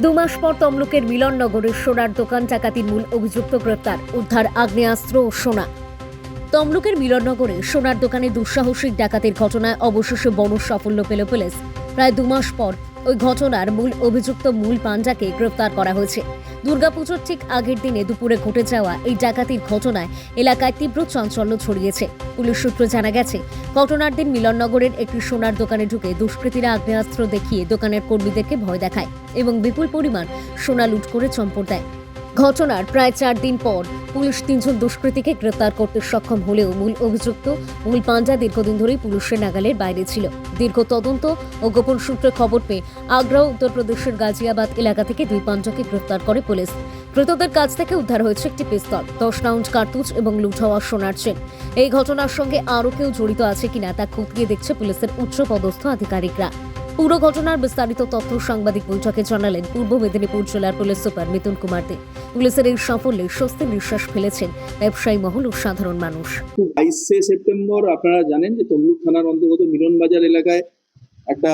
দুমাস পর তমলুকের মিলননগরের সোনার দোকান ডাকাতির মূল অভিযুক্ত গ্রেপ্তার, উদ্ধার আগ্নেয়াস্ত্র ও সোনা। তমলুকের মিলননগরে সোনার দোকানে দুঃসাহসিক ডাকাতির ঘটনায় অবশেষে বড় সাফল্য পেল পুলিশ। প্রায় 2 মাস পর ওই ঘটনার মূল অভিযুক্ত মূল পাঞ্জাকে গ্রেপ্তার করা হয়েছে। দুর্গাপুজোর ঠিক আগের দিনে দুপুরে ঘটে যাওয়া এই ডাকাতির ঘটনায় এলাকায় তীব্র চাঞ্চল্য ছড়িয়েছে। পুলিশ সূত্রে জানা গেছে, ঘটনার দিন মিলননগরের একটি সোনার দোকানে ঢুকে দুষ্কৃতীরা আগ্নেয়াস্ত্র দেখিয়ে দোকানের কর্মীদেরকে ভয় দেখায় এবং বিপুল পরিমাণ সোনা লুট করে চম্পট দেয়। ঘটনার প্রায় 4 দিন পর পুলিশ 3 জন দুষ্কৃতীকে গ্রেপ্তার করতে সক্ষম হলেও মূল অভিযুক্ত মূল পাঞ্জা দীর্ঘদিন ধরেই পুলিশের নাগালের বাইরে ছিল। দীর্ঘ তদন্ত ও গোপন সূত্রে খবর পেয়ে আগ্রা উত্তরপ্রদেশের গাজিয়াবাদ এলাকা থেকে 2 পাঞ্জাকে গ্রেপ্তার করে পুলিশ। ধৃতদের কাছ থেকে উদ্ধার হয়েছে একটি পিস্তল, 10 রাউন্ড কার্তুজ এবং লুট হওয়া সোনার চেন। এই ঘটনার সঙ্গে আরও কেউ জড়িত আছে কিনা তা খতিয়ে দেখছে পুলিশের উচ্চপদস্থ আধিকারিকরা। পুরো ঘটনার বিস্তারিত তথ্য সাংবাদিক বৈঠকে জানালেন পূর্ব মেদিনীপুর জেলার পুলিশ সুপার মিথুন কুমার দে। পুলিশের এই সাফল্যে স্বস্তির নিঃশ্বাস ফেলেছেন ব্যবসায়ী মহল ও সাধারণ মানুষ। 22শে সেপ্টেম্বর আপনারা জানেন যে তমলুক থানার অন্তর্গত মিলনবাজার এলাকায় একটা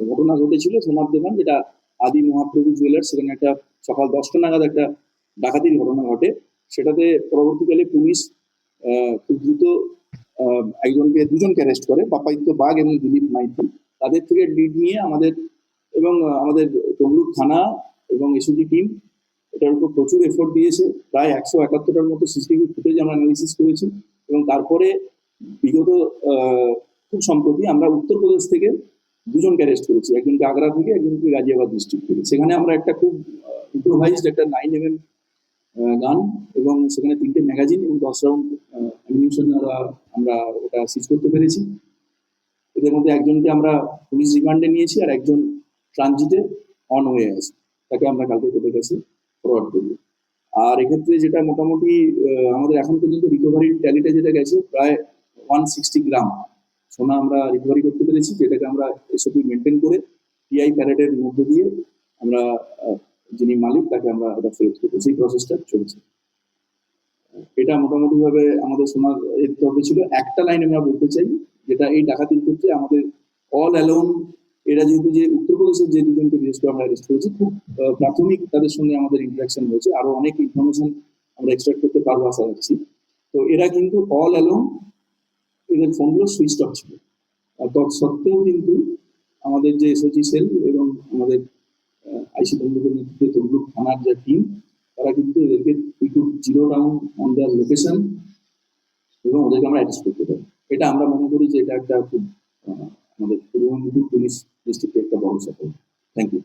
ঘটনা ঘটেছিল, সোনার দোকান যেটা আদি মহাপ্রভু জুয়েলার্স, সেখানে একটা সকাল 10টা নাগাদ একটা ডাকাতির ঘটনা ঘটে। সেটাতে পরবর্তীকালে পুলিশ খুব দ্রুত দুজনকে অ্যারেস্ট করে, পাপাইত্য বাগ এবং দিলীপ মাইতি। তাদের থেকে লিড নিয়ে আমাদের তমলুক থানা এবং এসওজি টিম এটার উপর প্রচুর এফোর্ট দিয়েছে। প্রায় 171টার মতো সিসিটিভি ফুটেজ আমরা অ্যানালিসিস করেছি এবং তারপরে বিগত খুব সম্প্রতি আমরা উত্তরপ্রদেশ থেকে 2 জনকে অ্যারেস্ট করেছি, একজনকে আগ্রা থেকে, একজনকে গাজিয়াবাদ ডিস্ট্রিক্ট থেকে। সেখানে আমরা একটা খুব ইম্প্রোভাইজড একটা 9mm গান এবং সেখানে 3টে ম্যাগাজিন এবং 10 রাউন্ড অ্যামিনিশন আমরা ওটা সিজ করতে পেরেছি। এদের মধ্যে একজনকে আমরা পুলিশ রিমান্ডে নিয়েছি আর একজন ট্রানজিটে অন হয়ে আছে, তাকে আমরা কালকে কোর্টের কাছে ফরওয়ার্ড করবো। আর এক্ষেত্রে যেটা মোটামুটি আমাদের এখন পর্যন্ত রিকভারির ট্যালিটা যেটা গেছে, প্রায় 160 গ্রাম সোনা আমরা রিকভারি করতে পেরেছি, যেটাকে আমরা এসওপি মেনটেন করে টিআই প্যারেডের মধ্য দিয়ে আমরা যিনি মালিক তাকে আমরা এটা ফেরত করবো, সেই প্রসেসটা চলছে। এটা মোটামুটি ভাবে আমাদের সোনার এর তরফে ছিল। একটা লাইন আমরা বলতে চাই, যেটা এই ডাকাতির ক্ষেত্রে আমাদের অল অ্যালোন এরা যেহেতু যে উত্তরপ্রদেশের যে 2 জনকে বিশেষ করে আমরা অ্যারেস্ট করেছি, খুব প্রাথমিক তাদের সঙ্গে আমাদের ইন্টারাকশন হয়েছে, আরো অনেক ইনফরমেশন আমরা এক্সট্রাক্ট করতে পারবো আশা রাখছি। তো এরা কিন্তু অল অ্যালোন এদের ফোনগুলো সুইচ অফ ছিল, আর তৎসত্ত্বেও কিন্তু আমাদের যে এসওজি সেল এবং আমাদের আইসি তমলুকের নেতৃত্বে তমলুক থানার যে টিম, তারা কিন্তু এদেরকে zero down on the location এবং ওদেরকে আমরা অ্যারেস্ট করতে পারি। এটা আমরা মনে করি যে এটা একটা খুব আমাদের পূর্ব মেদিনীপুর পুলিশ ডিস্ট্রিক্টে একটা বড় সাফল্য। Thank you.